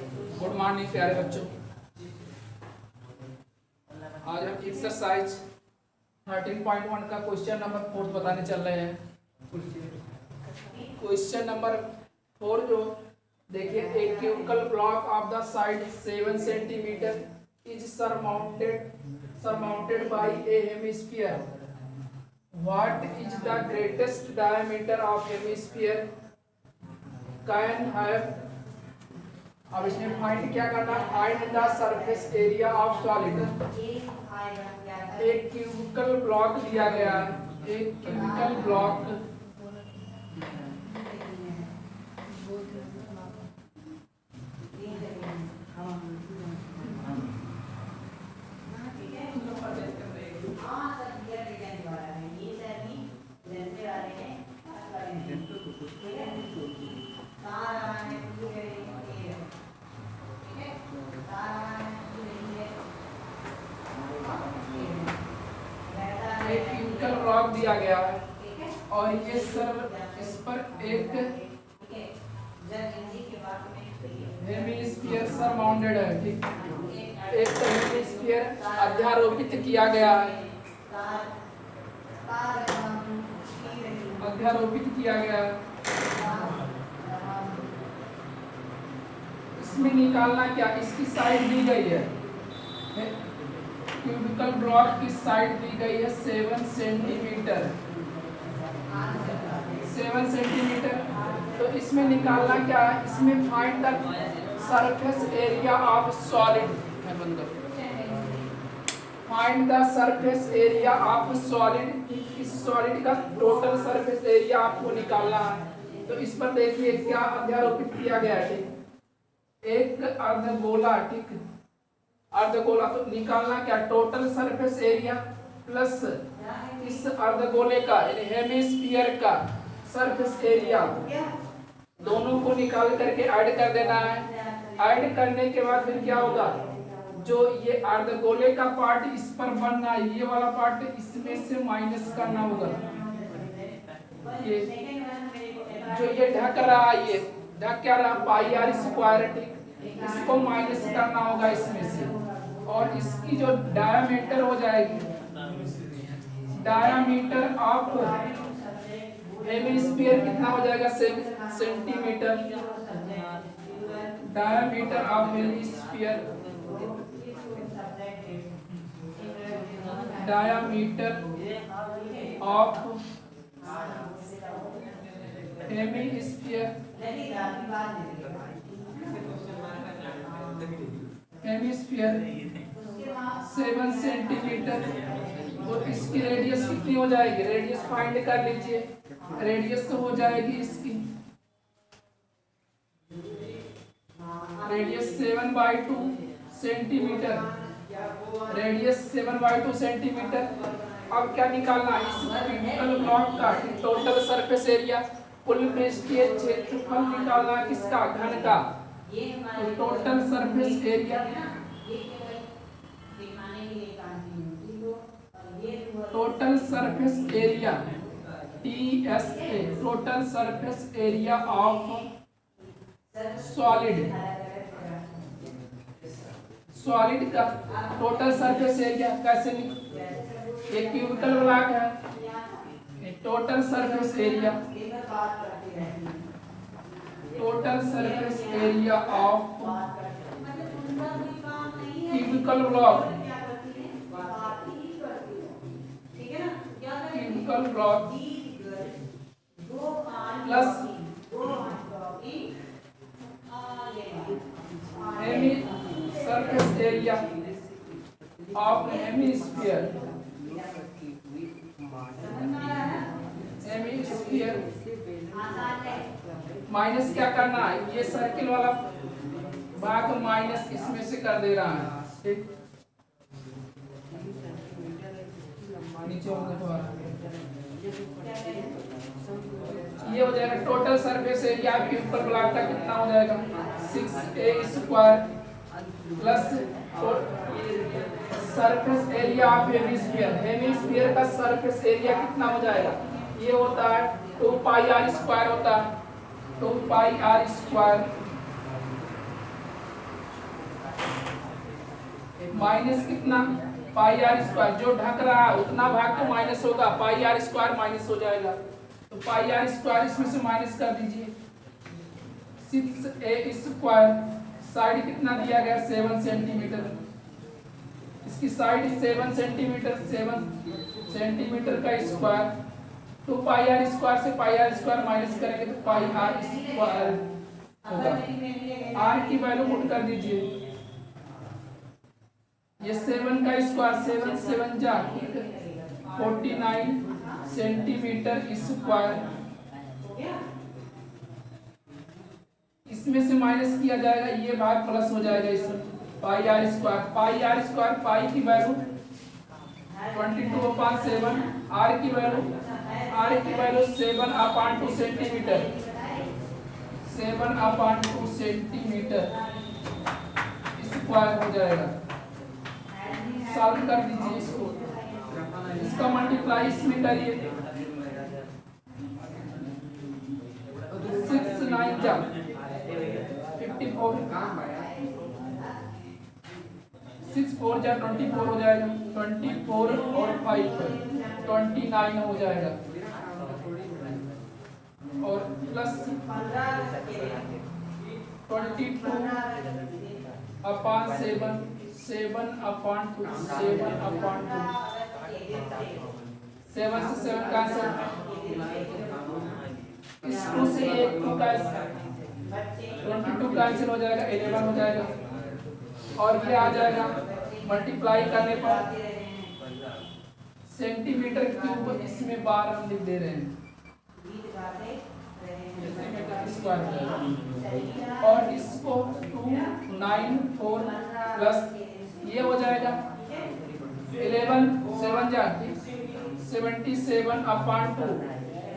Good morning प्यारे बच्चों। आज हम एक्सरसाइज 13.1 का क्वेश्चन नंबर 4 बताने चल रहे हैं। क्वेश्चन नंबर 4 जो देखिए, एक cubical block of the side 7 centimetre is surmounted by a hemisphere. What is the greatest diameter of hemisphere can have? अब इसमें फाइंड क्या करना, find the surface area of solid. एक क्यूबिकल ब्लॉक दिया गया है, एक क्यूबिकल ब्लॉक ब्लॉक दिया गया है और ये सर इस पर एक हेमिस्फीयर सरमाउंटेड है। ठीक, एक हेमिस्फीयर अध्यारोपित किया गया है, अध्यारोपित किया गया है। इसमें निकालना क्या, इसकी साइड दी गई है, क्यूबिकल ब्लॉक की साइड दी गई है 7 सेंटीमीटर, 7 सेंटीमीटर। तो इसमें निकालना क्या है, इसमें find the surface area of solid है बंदर, find the surface area of solid. इस सॉलिड का टोटल सरफेस एरिया आपको निकालना है। तो इस पर देखिए क्या अध्यारोपित किया गया है। ठीक, एक अर्धगोला, ठीक, अर्धगोला। तो निकालना क्या, टोटल सरफेस एरिया प्लस इस अर्धगोले का यानी हेमिस्फीयर का सरफेस एरिया, दोनों को निकाल करके ऐड कर देना है। ऐड करने के बाद फिर क्या होगा, जो ये अर्धगोले का पार्ट इस पर बनना है, ये वाला पार्ट इसमें से माइनस करना होगा। ये जो ये ढक रहा है, ये ढक क्या रहा, पाई आर स्क्वायर। ठीक, इसको माइनस करना होगा इसमें से, और इसकी जो डायामीटर हो जाएगी, डायामीटर ऑफ हेमिस्फीयर कितना हो जाएगा, centimetre. Diameter of hemisphere, diameter of hemisphere, hemisphere 7 centimetre. और इसकी रेडियस कितनी हो जाएगी, रेडियस फाइंड कर लीजिए। रेडियस तो हो जाएगी इसकी, रेडियस 7/2 सेंटीमीटर, रेडियस 7/2 सेंटीमीटर। अब क्या निकालना है, इस क्यूबिकल ब्लॉक का टोटल सरफेस एरिया, कुल पृष्ठीय क्षेत्रफल निकालना है किसका, घन का। तो total surface area, total surface area TSA, total surface area of solid, solid का टोटल सरफेस एरिया कैसे, एक क्यूबिकल ब्लॉक है, total surface area, total surface area of cubical block, cubical block plus surface area of hemisphere, hemisphere minus क्या करना है, ये circle वाला भाग माइनस इसमें से कर दे रहा है। ठीक, नीचे ये हो जाएगा total surface area cubical block का कितना हो जाएगा, 6a² plus surface area of hemisphere, hemisphere का सरफेस एरिया कितना हो जाएगा, ये होता है 2πr² होता है, 2πr² माइनस कितना पाई आर स्क्वायर, जो ढक रहा है उतना भाग तो माइनस होगा, पाई आर स्क्वायर माइनस हो जाएगा, तो पाई आर स्क्वायर इसमें से माइनस कर दीजिए। 6a स्क्वायर, साइड कितना दिया गया 7 सेंटीमीटर, इसकी साइड 7 सेंटीमीटर, 7 सेंटीमीटर का स्क्वायर, तो पाई आर स्क्वायर से पाई आर स्क्वायर माइनस करेंगे तो पाई आर स्क्वायर होगा। आर की वैल्यू पुट कर दीजिए, ये 7 का स्क्वायर, 7 7 जा 49 सेंटीमीटर स्क्वायर, इसमें से माइनस किया जाएगा, ये भाग प्लस हो जाएगा इसमें, pi r square, pi r square, pi की वैल्यू 22/7, आर की वैल्यू 7/2 सेंटीमीटर, 7/2 सेंटीमीटर स्क्वायर हो जाएगा। सॉल्व कर दीजिए इसको, इसका मल्टीप्लाई इसमें करिए, 6 9 जा 54, 6 4 जा 24 हो जाएगा, 24 और 5 29 हो जाएगा, और प्लस 22/7, 7/2, 7 से 7 कैंसिल, इस 2 से 1 2 कैंसिल, 22 कैंसिल हो जाएगा, 11 हो जाएगा, और ये आ जाएगा मल्टीप्लाई करने पर सेंटीमीटर क्यूब, इसमें बार हम लिख दे रहे हैं स्क्वायर, और इसको 294 प्लस ये हो जाएगा 11 7 जा 77/2,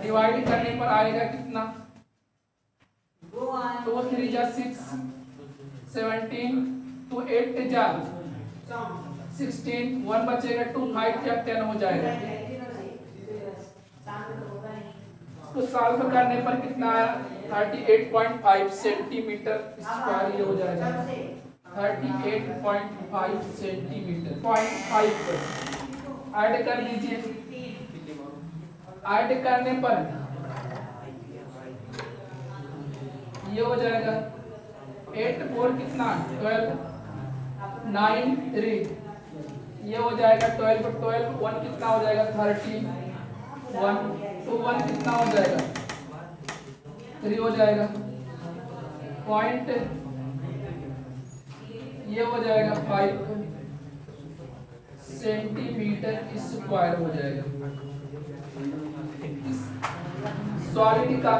डिवाइड करने पर आएगा कितना, 2 3 जा 6, 17, 2 8 जा 16, 1 बचेगा, 2 5 जा 10 हो जाएगा। तो सॉल्व करने पर कितना आया 38.5 सेंटीमीटर स्क्वायर, ये हो जाएगा 38.5 सेंटीमीटर, 0.5 पर ऐड कर दीजिए, ऐड करने पर ये हो जाएगा 8 4 कितना 12, 9 3, ये हो जाएगा 12 12, 1 कितना हो जाएगा 30, 1 तो 1 कितना हो जाएगा 3 हो जाएगा, पॉइंट ये हो जाएगा 5 सेंटीमीटर स्क्वायर हो जाएगा। सॉलिड का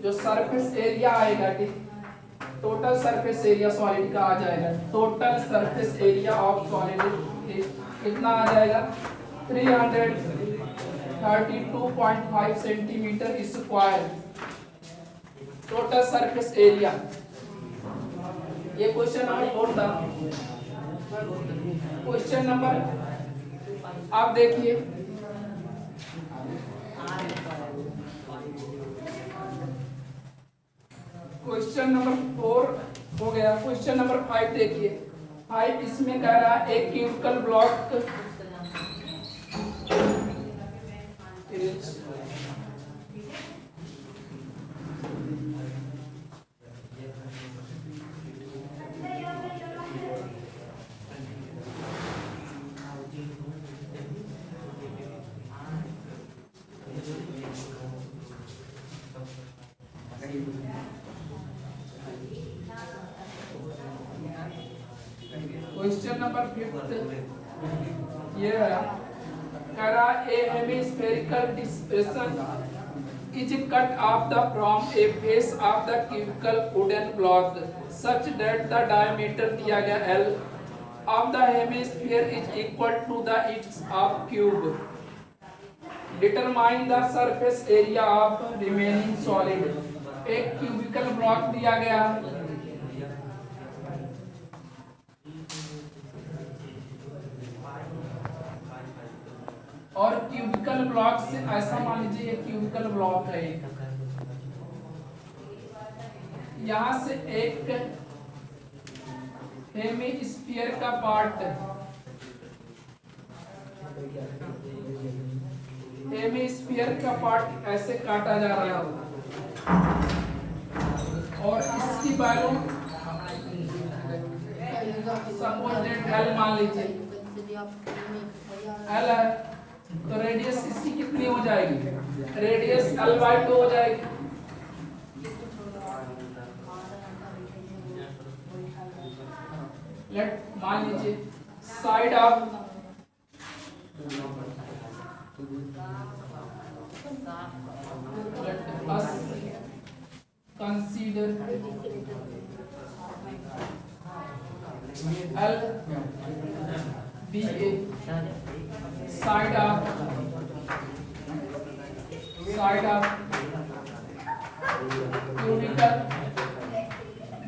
जो सरफेस एरिया आएगा, टोटल सरफेस एरिया सॉलिड का आ जाएगा, total surface area of solid कितना आ जाएगा 332.5 centimetre square, total surface area. ये क्वेश्चन नंबर 4 था। क्वेश्चन नंबर आप देखिए, क्वेश्चन नंबर 4 हो गया। क्वेश्चन नंबर 5 देखिए, 5 इसमें कह रहा है एक क्यूबिकल ब्लॉक क्वेश्चन नंबर 5 ये है, करा a hemispherical depression is cut off the from a face of the cubical wooden block such that the diameter दिया गया L of the hemisphere is equal to the its of cube. Determine the surface area of remaining solid. एक cubical block दिया गया, और cubical block से ऐसा मान लीजिए क्यूबिकल ब्लॉक है, यहां से एक हेमिस्फीयर का पार्ट, हेमिस्फीयर का पार्ट ऐसे काटा जा रहा है और इसकी वैल्यू सपोज एल मान लीजिए एल है, तो रेडियस इसकी कितनी हो जाएगी, रेडियस L/2 हो जाएगी। लेट मान लीजिए side of let us consider L be a side of cubical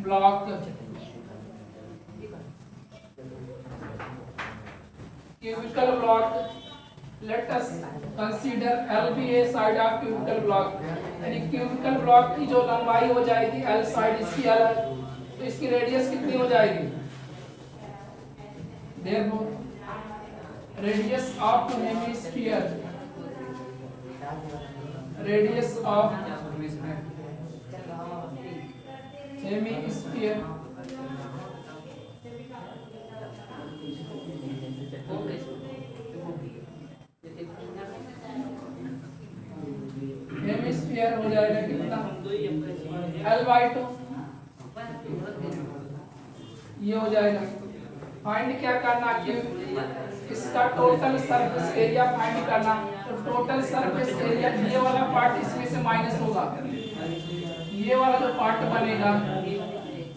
block, cubical block, let us consider L be a side of cubical block, यानी cubical block की जो लंबाई हो जाएगी L साइड इसकी L है, तो इसकी रेडियस कितनी हो जाएगी, therefore radius of hemisphere, radius of hemisphere hemisphere हो जाएगा कितना, L/2 ये हो जाएगा। फाइंड क्या करना कि इसका टोटल सरफेस एरिया फाइंड करना, तो टोटल सरफेस एरिया ये वाला पार्ट इसमें से माइनस होगा, ये वाला जो पार्ट बनेगा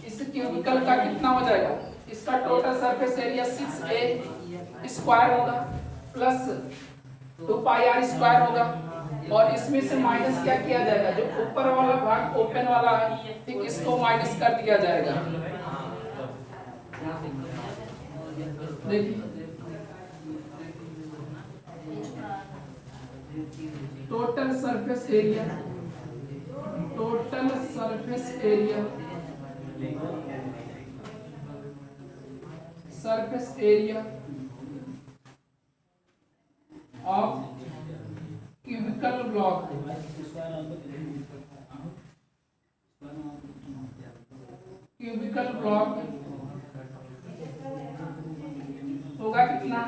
इस क्यूबिकल का कितना हो जाएगा, इसका total surface area 6a square होगा प्लस 2πr² होगा, और इसमें से माइनस क्या किया जाएगा, जो ऊपर वाला भाग ओपन वाला है ठीक इसको माइनस कर दिया जाएगा। देखिए total surface area, total surface area, surface area of cubical block, cubical block होगा कितना,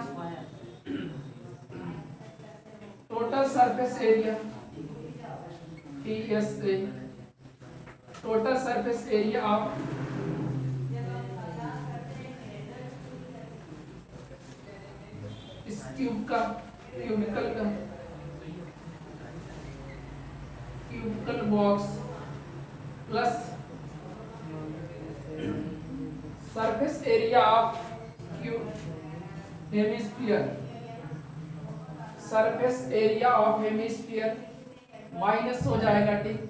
total surface area TSA, total surface area of इस क्यूब का, क्यूबिकल का, cubical box plus surface area of hemisphere, surface area of hemisphere minus हो जाएगा ठीक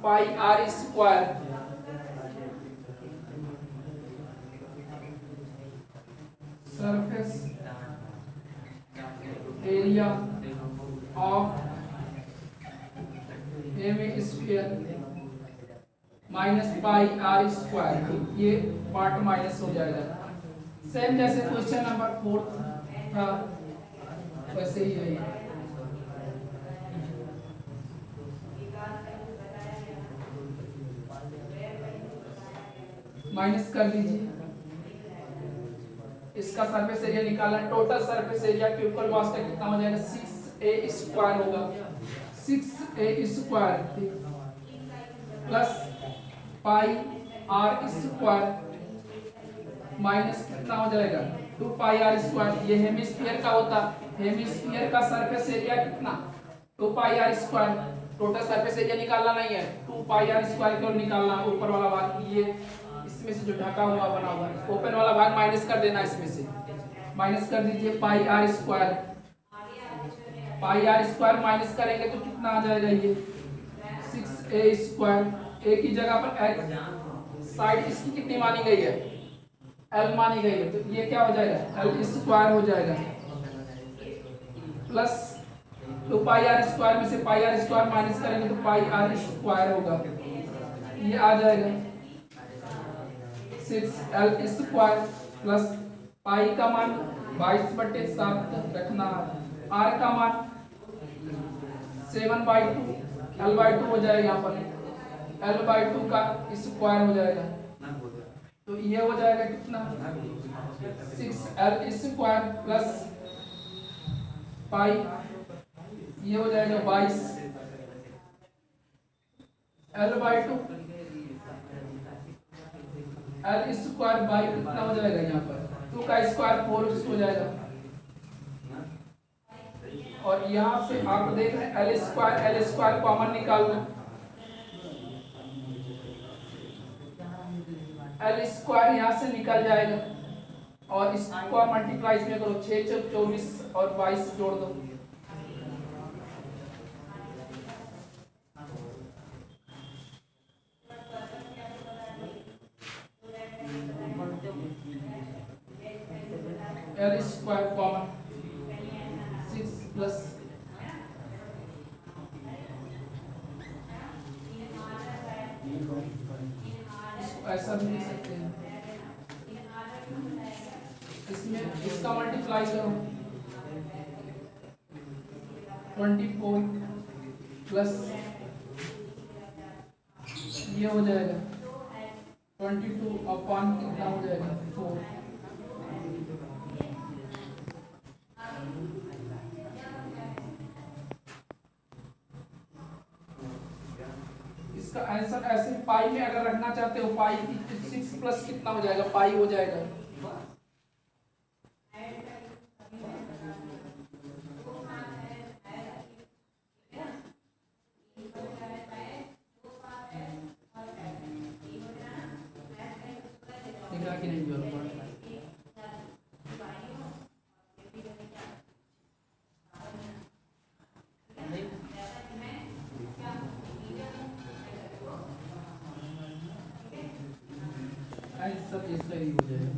πr², surface area of hemisphere minus πr², ये part minus हो जाएगा। Same जैसे क्वेश्चन नंबर 4 था वैसे ही है, माइनस कर लीजिए, इसका सरफेस एरिया निकालना, total surface area cubical box का कितना हो जाएगा, 6a² होगा, 6a² प्लस πr² माइनस कितना हो जाएगा 2πr², ये हेमिस्फीयर का होता, हेमिस्फीयर का सरफेस एरिया कितना 2πr², टोटल सरफेस एरिया निकालना नहीं है, 2πr² को निकालना, ऊपर वाला भाग ये इसमें से जो ढका हुआ बना हुआ है ओपन वाला भाग माइनस कर देना, इसमें से माइनस कर दीजिए πr², πr² माइनस करेंगे तो कितना आ जाएगा, ये 6a², a की जगह पर साइड इसकी कितनी मानी गई है, L मानी गई है, तो ये क्या हो जाएगा L² हो जाएगा प्लस 2πr² में से πr² माइनस करेंगे तो πr² होगा, ये आ जाएगा 6l² प्लस पाई का मान 22/7 रखना है। r का मान 7/2 l/2 हो जाएगा, यहाँ पर l/2 का स्क्वायर हो जाएगा। तो ये हो जाएगा कितना 6l² प्लस पाई, ये हो जाएगा 22 l/2 l² बाई कितना हो जाएगा, यहाँ पर 2 का स्क्वायर 4 हो जाएगा। और यहाँ से आप देख रहे हैं l² कॉमन निकालना, l² यहाँ से निकल जाएगा और इसको मल्टीप्लाई इसमें करो, 6 × 24 और 22 जोड़ दो। l² कॉमन 6 प्लस ऐसा भी लिख सकते हैं, इसमें इसका मल्टीप्लाई करो 24 प्लस ये हो जाएगा 22 अपॉन कितना हो जाएगा 4। इसका आंसर ऐसे पाई में अगर रखना चाहते हो, पाई 6 प्लस कितना हो जाएगा, पाई हो जाएगा कि नहीं सब इसका ही हो जाएगा।